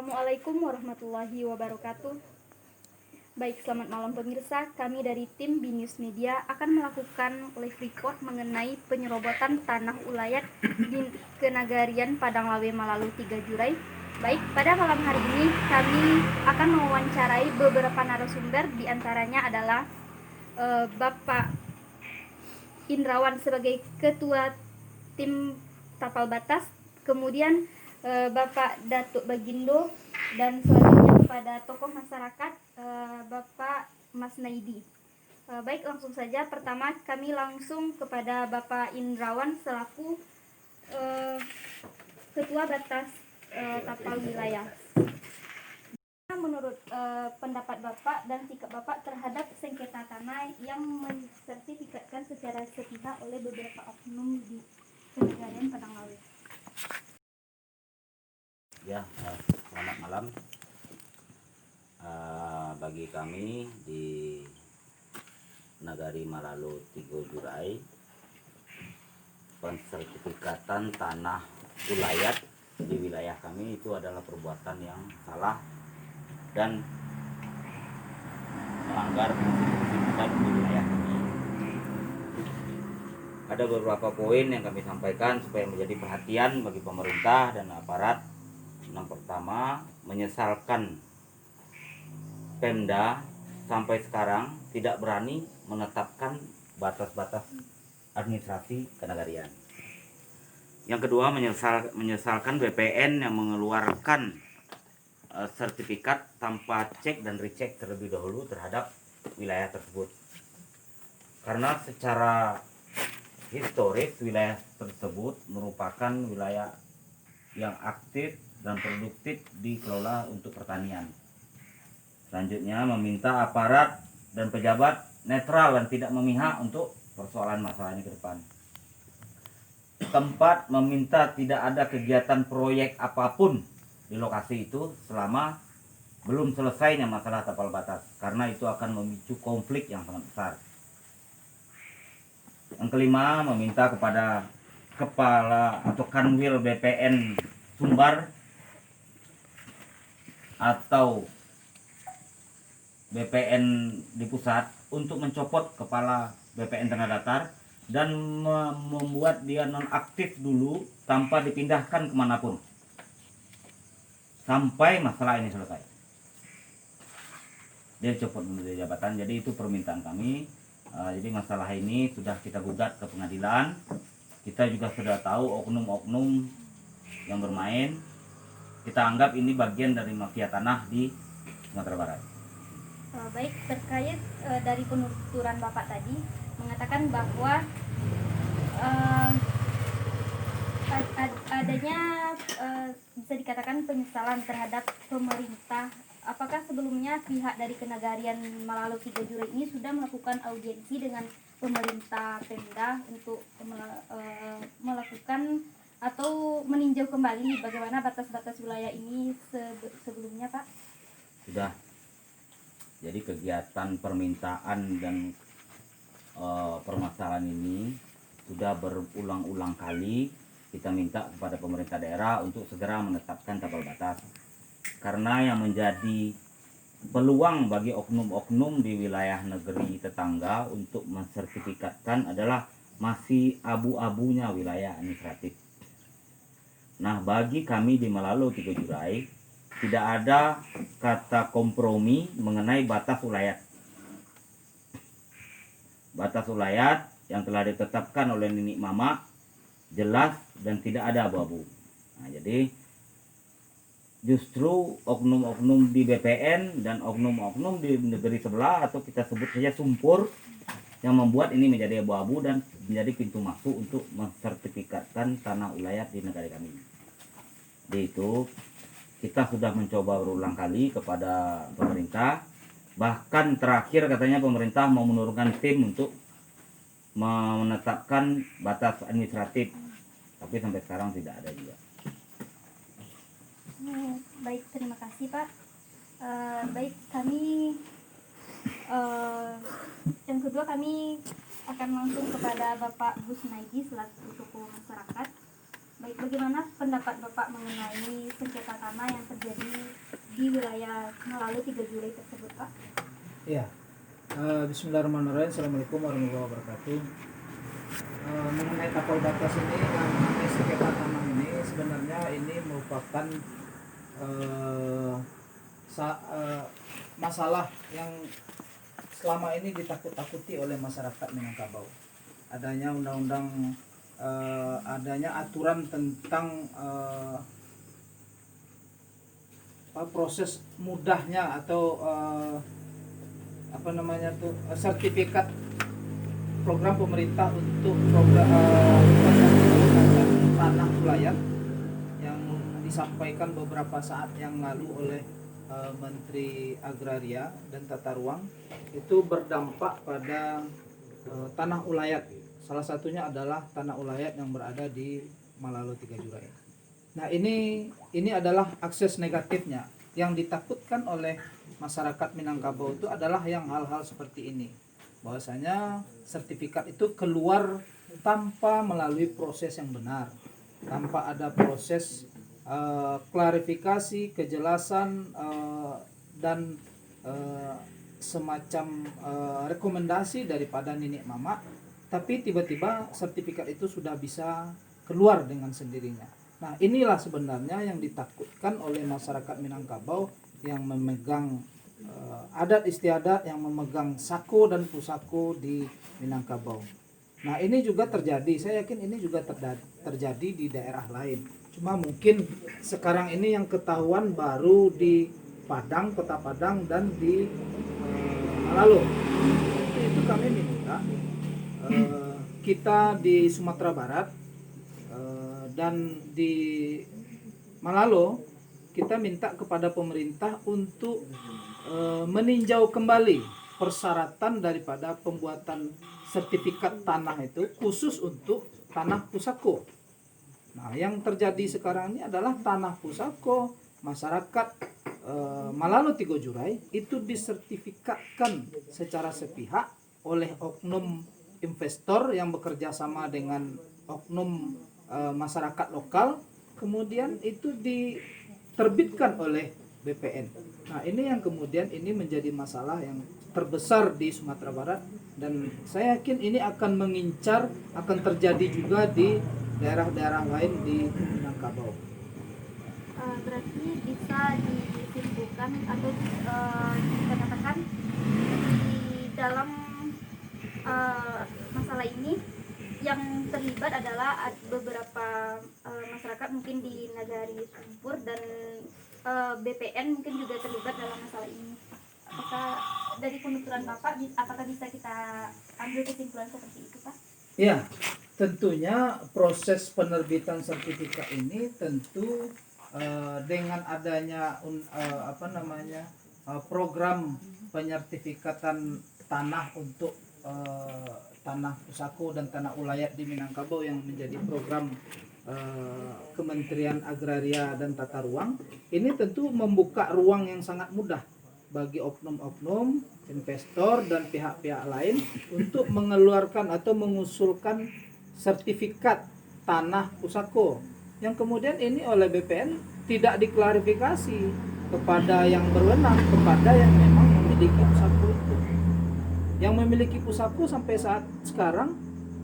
Assalamualaikum warahmatullahi wabarakatuh. Baik, selamat malam pemirsa. Kami dari tim BNews Media akan melakukan live report mengenai penyerobotan tanah ulayat di Kenagarian Padang Lawe Malalu 3 Jurai. Baik, pada malam hari ini kami akan mewawancarai beberapa narasumber, diantaranya adalah Bapak Indrawan sebagai Ketua Tim Tapal Batas, kemudian Bapak Datuk Bagindo, dan selanjutnya kepada tokoh masyarakat Bapak Mas Naidi. Baik, langsung saja. Pertama kami langsung kepada Bapak Indrawan selaku Ketua Batas Tapal Wilayah. Menurut pendapat Bapak dan sikap Bapak terhadap sengketa tanah yang mensertifikatkan secara sepihak oleh beberapa oknum di Kenagarian Padang Lawe. Ya, selamat malam. Bagi kami di Nagari Malalu 3 Jurai, pensertifikatan tanah ulayat di wilayah kami itu adalah perbuatan yang salah dan melanggar konstitusi dan di wilayah kami. Ada beberapa poin yang kami sampaikan supaya menjadi perhatian bagi pemerintah dan aparat. Yang pertama, menyesalkan Pemda sampai sekarang tidak berani menetapkan batas-batas administrasi kenagarian. Yang kedua, menyesalkan BPN yang mengeluarkan sertifikat tanpa cek dan recheck terlebih dahulu terhadap wilayah tersebut. Karena secara historis wilayah tersebut merupakan wilayah yang aktif dan produktif dikelola untuk pertanian. Selanjutnya, meminta aparat dan pejabat netral dan tidak memihak untuk persoalan masalahnya ke depan. Keempat, meminta tidak ada kegiatan proyek apapun di lokasi itu selama belum selesainya masalah tapal batas, karena itu akan memicu konflik yang sangat besar. Yang kelima, meminta kepada Kepala atau Kanwil BPN Sumbar atau BPN di pusat untuk mencopot Kepala BPN Tanah Datar dan membuat dia nonaktif dulu tanpa dipindahkan kemanapun sampai masalah ini selesai. Dia copot dari jabatan. Jadi itu permintaan kami. Jadi masalah ini sudah kita gugat ke pengadilan. Kita juga sudah tahu oknum-oknum yang bermain. Kita anggap ini bagian dari mafia tanah di Sumatera Barat. Baik, terkait dari penuturan Bapak tadi mengatakan bahwa adanya bisa dikatakan penyesalan terhadap pemerintah. Apakah sebelumnya pihak dari Kenagarian Malalu 3 Jurai ini sudah melakukan audiensi dengan pemerintah Pemda untuk melakukan atau meninjau kembali bagaimana batas-batas wilayah ini sebelumnya, Pak? Sudah. Jadi kegiatan permintaan dan permasalahan ini sudah berulang-ulang kali kita minta kepada pemerintah daerah untuk segera menetapkan tapal batas. Karena yang menjadi peluang bagi oknum-oknum di wilayah negeri tetangga untuk mensertifikatkan adalah masih abu-abunya wilayah administratif. Nah, bagi kami di Malalu 3 Jurai tidak ada kata kompromi mengenai batas ulayat. Batas ulayat yang telah ditetapkan oleh Nenek Mama jelas dan tidak ada abu-abu. Nah, jadi justru oknum-oknum di BPN dan oknum-oknum di negeri sebelah atau kita sebut saja Sumpur yang membuat ini menjadi abu-abu dan menjadi pintu masuk untuk mensertifikatkan tanah ulayat di negara kami. Jadi itu kita sudah mencoba berulang kali kepada pemerintah. Bahkan terakhir katanya pemerintah mau menurunkan tim untuk menetapkan batas administratif. Tapi sampai sekarang tidak ada juga. Baik, terima kasih, Pak. Baik, kami yang kedua kami akan langsung kepada Bapak Gus Naidi selaku tokoh masyarakat. Baik, bagaimana pendapat Bapak mengenai sengketa tanah yang terjadi di wilayah Malalu 3 Juli tersebut, Pak? Ya, Bismillahirrahmanirrahim. Assalamualaikum warahmatullahi wabarakatuh. Mengenai tapal batas ini, mengenai sengketa tanah ini, sebenarnya ini merupakan masalah yang selama ini ditakut-takuti oleh masyarakat Minangkabau. Adanya undang-undang, adanya aturan tentang proses mudahnya atau sertifikat program pemerintah untuk program tanah wilayah yang disampaikan beberapa saat yang lalu oleh Menteri Agraria dan Tata Ruang, itu berdampak pada tanah ulayat. Salah satunya adalah tanah ulayat yang berada di Malalu 3 Jurai. Nah, ini adalah akses negatifnya. Yang ditakutkan oleh masyarakat Minangkabau itu adalah yang hal-hal seperti ini. Bahwasanya sertifikat itu keluar tanpa melalui proses yang benar, tanpa ada proses klarifikasi, kejelasan, dan semacam rekomendasi daripada nenek mama, tapi tiba-tiba sertifikat itu sudah bisa keluar dengan sendirinya. Nah, inilah sebenarnya yang ditakutkan oleh masyarakat Minangkabau yang memegang adat istiadat, yang memegang sako dan pusako di Minangkabau. Nah, ini juga terjadi, saya yakin ini juga terjadi di daerah lain. Cuma mungkin sekarang ini yang ketahuan baru di Padang, Kota Padang, dan di Malalu. Itu kami minta kita di Sumatera Barat dan di Malalu, kita minta kepada pemerintah untuk meninjau kembali persyaratan daripada pembuatan sertifikat tanah itu khusus untuk tanah pusako. Nah, yang terjadi sekarang ini adalah tanah pusako masyarakat Malalu 3 Jurai itu disertifikatkan secara sepihak oleh oknum investor yang bekerja sama dengan oknum masyarakat lokal, kemudian itu diterbitkan oleh BPN. Nah, ini yang kemudian ini menjadi masalah yang terbesar di Sumatera Barat, dan saya yakin ini akan mengincar, akan terjadi juga di daerah-daerah lain di Minangkabau. Berarti bisa disimpulkan atau dikatakan di dalam masalah ini yang terlibat adalah beberapa masyarakat mungkin di Nagari Sumpur, dan BPN mungkin juga terlibat dalam masalah ini. Apakah dari penuturan Bapak, apakah bisa kita ambil kesimpulan seperti itu, Pak? Ya, tentunya proses penerbitan sertifikat ini tentu dengan adanya program penyertifikatan tanah untuk tanah pusako dan tanah ulayat di Minangkabau yang menjadi program Kementerian Agraria dan Tata Ruang, ini tentu membuka ruang yang sangat mudah bagi oknum-oknum, investor, dan pihak-pihak lain untuk mengeluarkan atau mengusulkan sertifikat tanah pusako yang kemudian ini oleh BPN tidak diklarifikasi kepada yang berwenang, kepada yang memang memiliki pusako itu. Yang memiliki pusako sampai saat sekarang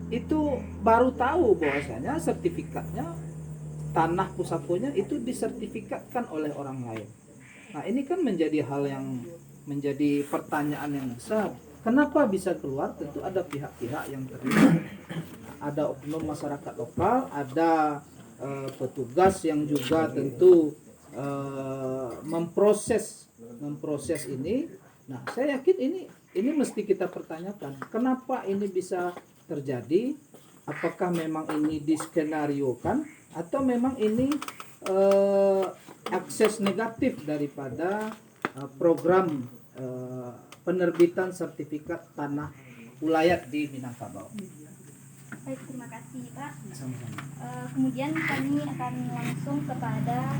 itu baru tahu bahwasanya sertifikatnya tanah pusakonya itu disertifikatkan oleh orang lain. Nah, ini kan menjadi hal yang menjadi pertanyaan yang besar. Kenapa bisa keluar? Tentu ada pihak-pihak yang terlibat. Ada oknum masyarakat lokal, ada petugas yang juga tentu memproses ini. Nah, saya yakin ini mesti kita pertanyakan. Kenapa ini bisa terjadi? Apakah memang ini diskenariokan atau memang ini akses negatif daripada program penerbitan sertifikat tanah ulayat di Minangkabau? Baik, terima kasih, Pak. Sama-sama. Kemudian kami akan langsung kepada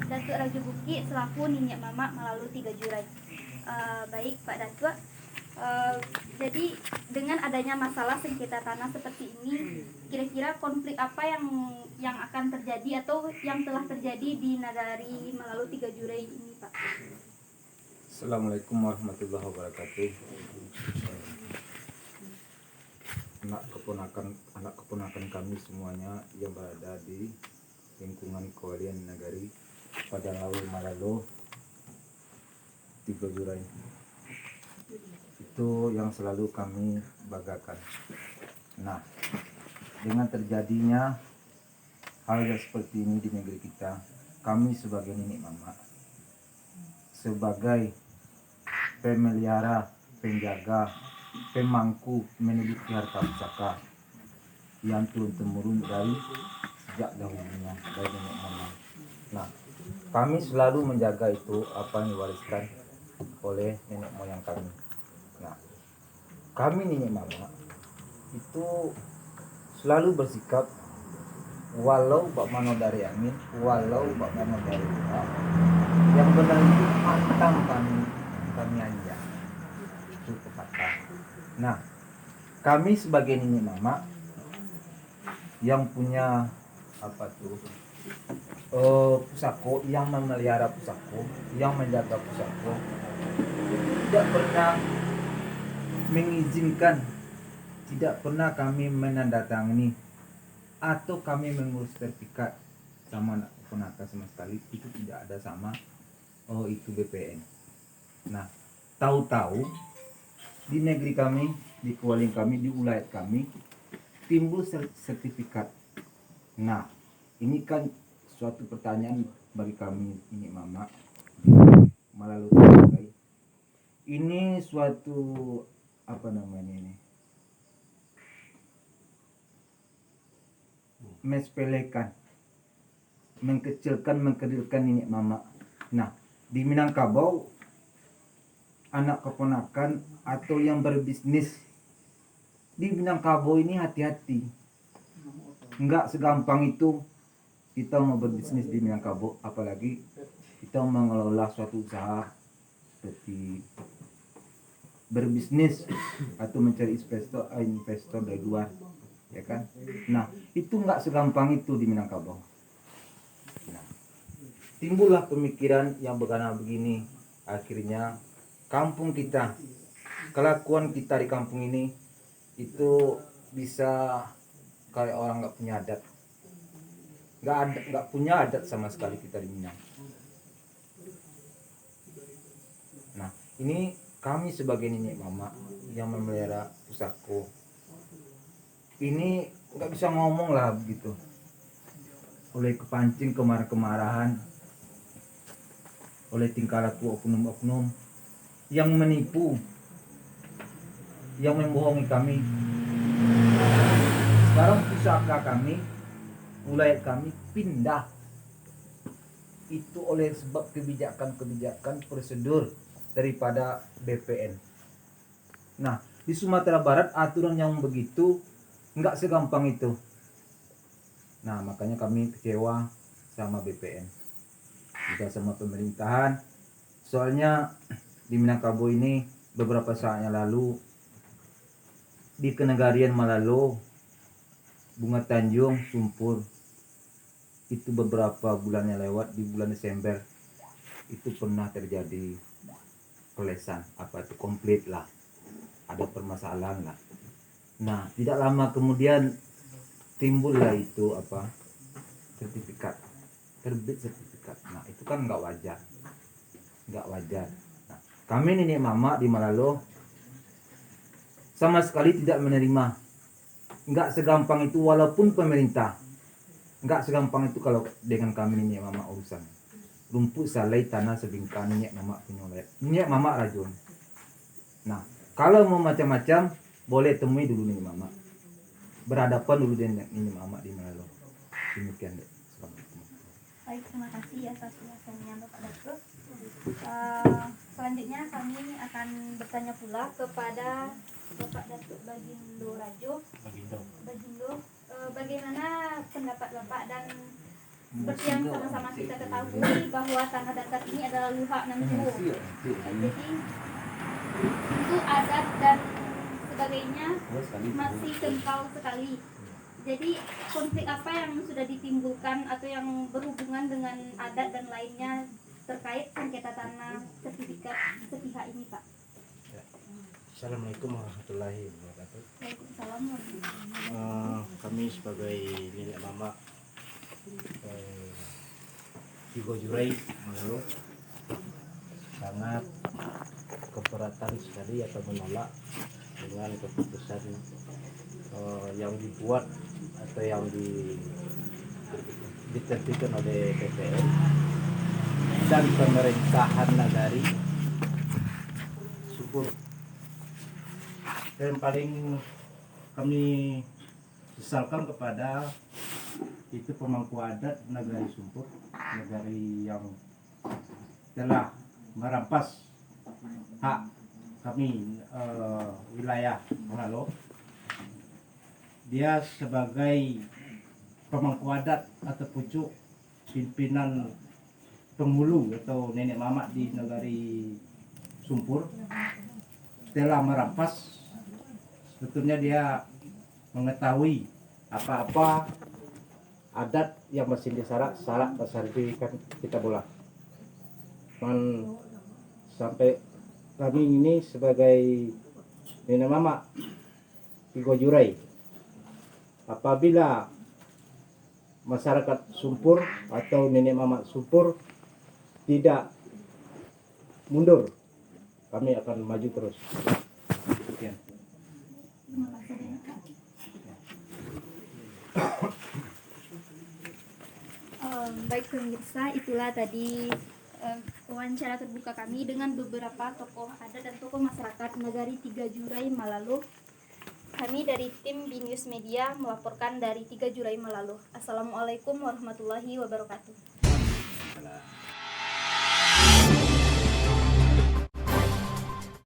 Datuk Rajo Buki selaku Ninyak Mama Malalu 3 Jurai. Baik, Pak Datuk, Jadi dengan adanya masalah sengketa tanah seperti ini, kira-kira konflik apa yang akan terjadi atau yang telah terjadi di Nagari Malalu Tiga Jurai ini, Pak? Assalamualaikum warahmatullahi wabarakatuh. Anak keponakan kami semuanya yang berada di lingkungan Kewalian Nagari pada Lawu Malalu Tiga Jurai, itu yang selalu kami banggakan. Nah, dengan terjadinya hal yang seperti ini di negeri kita, kami sebagai nenek mama, sebagai pemelihara, penjaga, pemangku, meneliti harta pusaka yang turun temurun dari sejak dahulunya dari nenek moyang. Nah, kami selalu menjaga itu apa yang diwariskan oleh nenek moyang kami. Nah, kami nenek mama itu selalu bersikap walau bak mano dari angin, walau bak mano dari Tuhan, yang benar itu pantang kami aja itu pepatah. Nah, kami sebagai nenek mama yang punya pusako, yang memelihara pusako, yang menjaga pusako, tidak pernah mengizinkan, tidak pernah kami menandatangani atau kami mengurus sertifikat sama anak keponakan sama sekali. Itu tidak ada sama itu BPN. Nah, tahu-tahu di negeri kami, di Kewalian kami, di wilayah kami timbul sertifikat. Nah, ini kan suatu pertanyaan bagi kami ini mama Malalu. Ini suatu ini mesepelekan, mengkecilkan, mengkerdilkan nenek mama. Nah, di Minangkabau anak keponakan atau yang berbisnis di Minangkabau ini hati-hati. Enggak segampang itu kita mau berbisnis di Minangkabau, apalagi kita mengelola suatu usaha seperti berbisnis atau mencari investor dari luar, ya kan? Nah, itu enggak segampang itu di Minangkabau. Nah, timbullah pemikiran yang begini. Akhirnya kampung kita, kelakuan kita di kampung ini itu bisa kayak orang nggak punya adat, nggak punya adat sama sekali kita di Minang. Nah, ini kami sebagai nenek mama yang memelihara pusako ini nggak bisa ngomong lah begitu, oleh kepancing kemarahan oleh tingkah laku oknum-oknum yang menipu, yang membohongi kami. Sekarang pusaka kami, wilayah kami pindah itu oleh sebab kebijakan prosedur daripada BPN. Nah, di Sumatera Barat aturan yang begitu nggak segampang itu. Nah, makanya kami kecewa sama BPN, juga sama pemerintahan. Soalnya di Minangkabau ini beberapa saat yang lalu di Kenegarian Malalu, Bunga Tanjung, Sumpur, itu beberapa bulan yang lewat di bulan Desember itu pernah terjadi kelesan, komplit lah, ada permasalahan lah. Nah, tidak lama kemudian timbullah itu sertifikat, terbit sertifikat. Nah, itu kan nggak wajar. Nah, kami nenek mama di Malalu sama sekali tidak menerima. Nggak segampang itu, walaupun pemerintah nggak segampang itu kalau dengan kami nenek mama urusan rumput salai tanah sebingkai nenek mama penyolek, nenek mama rajun. Nah, kalau mau macam-macam boleh temui dulu nenek mama, berhadapan dulu dengan nenek mama di Malalu. Demikian deh. Baik, terima kasih atas ulasannya Bapak Datuk. Selanjutnya kami akan bertanya pula kepada Bapak Datuk Bagindo Rajo. Bagindo, bagaimana pendapat Bapak, dan seperti yang sama-sama kita ketahui bahwa tanah datar ini adalah luhak Namjuwo. Jadi Untuk adat dan sebagainya masih kental sekali. Jadi konflik apa yang sudah ditimbulkan atau yang berhubungan dengan adat dan lainnya terkait sengketa tanah sertifikat sepihak ini, Pak? Assalamualaikum warahmatullahi wabarakatuh. Waalaikumsalam warahmatullahi wabarakatuh. Kami sebagai nenek mama Tigo Jurai Manado sangat keberatan sekali atau menolak dengan keputusan yang dibuat atau yang ditentukan oleh PPN dan pemerintahan nagari Sumpur. Dan paling kami sesalkan kepada itu pemangku adat Nagari Sumpur, nagari yang telah merampas hak kami wilayah Manado. Dia sebagai pemangku adat atau pucuk pimpinan penghulu atau nenek mama di Nagari Sumpur telah merampas. Sebetulnya dia mengetahui apa-apa adat yang masih disarak kan kita bola. Sampai kami ini sebagai nenek mama Tigo Jurai, apabila masyarakat Sumpur atau nenek mama Sumpur tidak mundur, kami akan maju terus. Sekian. Terima kasih banyak, Kak. Baik pemirsa, itulah tadi wawancara terbuka kami dengan beberapa tokoh adat dan tokoh masyarakat Nagari Tiga Jurai Malalo. Kami dari tim BNews Media melaporkan dari Tiga Jurai Malalo. Assalamualaikum warahmatullahi wabarakatuh.